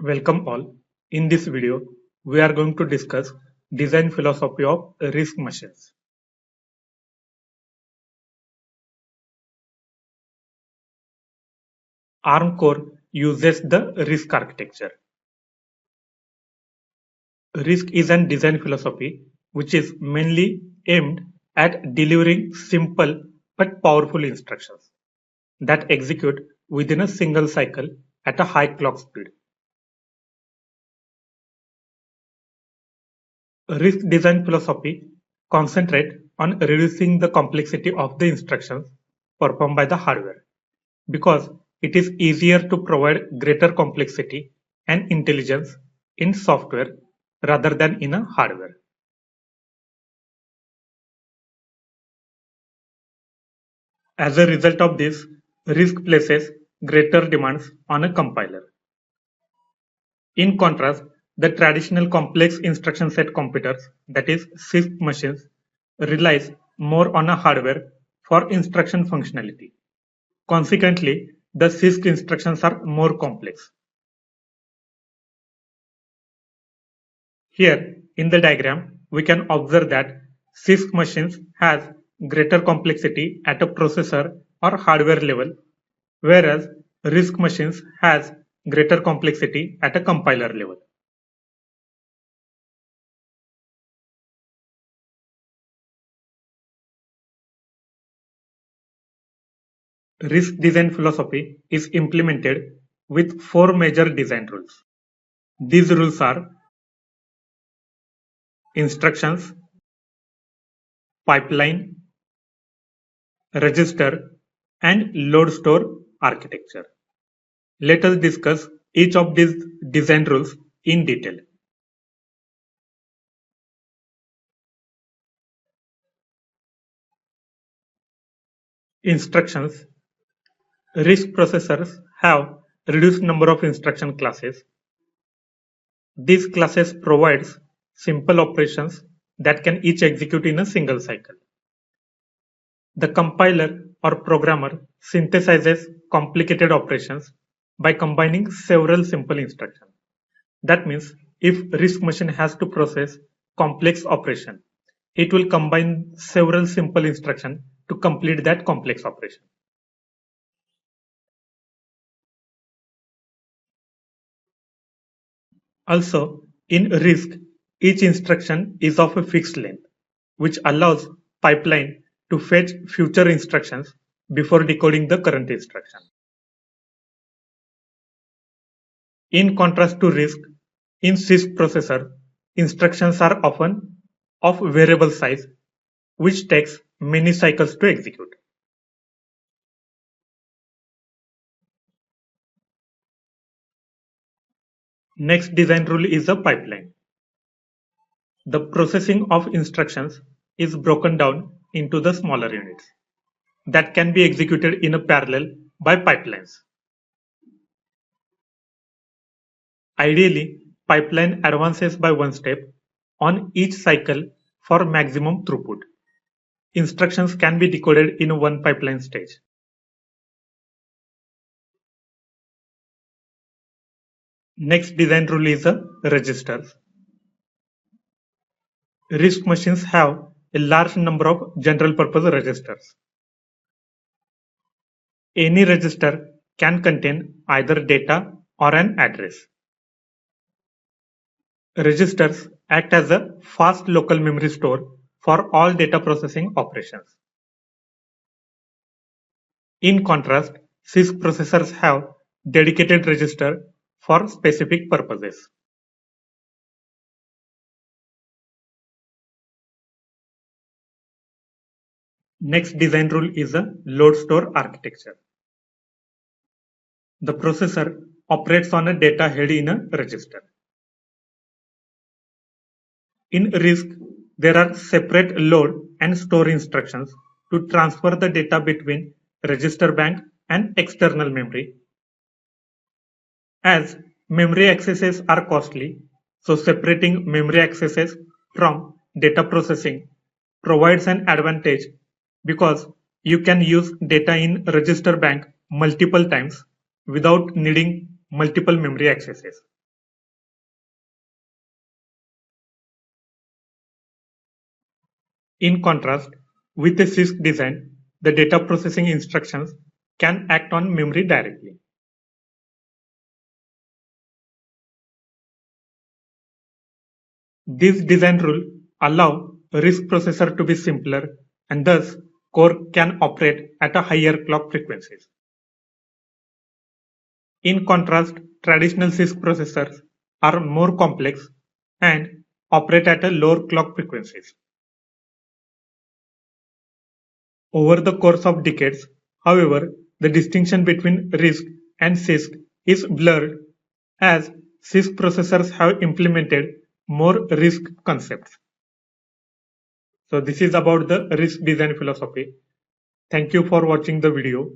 Welcome all. In this video, we are going to discuss design philosophy of RISC machines. ARM core uses the RISC architecture. RISC is a design philosophy which is mainly aimed at delivering simple but powerful instructions that execute within a single cycle at a high clock speed. RISC design philosophy concentrates on reducing the complexity of the instructions performed by the hardware because it is easier to provide greater complexity and intelligence in software rather than in a hardware. As a result of this, RISC places greater demands on a compiler. In contrast, the traditional complex instruction set computers, that is CISC machines, relies more on a hardware for instruction functionality. Consequently, the CISC instructions are more complex. Here, in the diagram, we can observe that CISC machines has greater complexity at a processor or hardware level, whereas RISC machines has greater complexity at a compiler level. RISC design philosophy is implemented with four major design rules. These rules are instructions, pipeline, register, and load store architecture. Let us discuss each of these design rules in detail. Instructions. RISC processors have reduced number of instruction classes. These classes provides simple operations that can each execute in a single cycle. The compiler or programmer synthesizes complicated operations by combining several simple instructions. That means if RISC machine has to process complex operation, it will combine several simple instructions to complete that complex operation. Also, in RISC, each instruction is of a fixed length, which allows pipeline to fetch future instructions before decoding the current instruction. In contrast to RISC, in CISC processor, instructions are often of variable size, which takes many cycles to execute. Next design rule is a pipeline. The processing of instructions is broken down into the smaller units that can be executed in a parallel by pipelines. Ideally, pipeline advances by one step on each cycle for maximum throughput. Instructions can be decoded in one pipeline stage. Next design rule is registers. RISC machines have a large number of general purpose registers. Any register can contain either data or an address. Registers act as a fast local memory store for all data processing operations. In contrast, CISC processors have dedicated register for specific purposes. Next design rule is a load store architecture. The processor operates on a data held in a register. In RISC, there are separate load and store instructions to transfer the data between register bank and external memory. As memory accesses are costly, so separating memory accesses from data processing provides an advantage because you can use data in register bank multiple times without needing multiple memory accesses. In contrast, with a CISC design, the data processing instructions can act on memory directly. These design rules allow RISC processor to be simpler and thus core can operate at a higher clock frequencies. In contrast, traditional CISC processors are more complex and operate at a lower clock frequencies. Over the course of decades, however, the distinction between RISC and CISC is blurred as CISC processors have implemented more RISC concepts. So this is about the RISC design philosophy. Thank you for watching the video.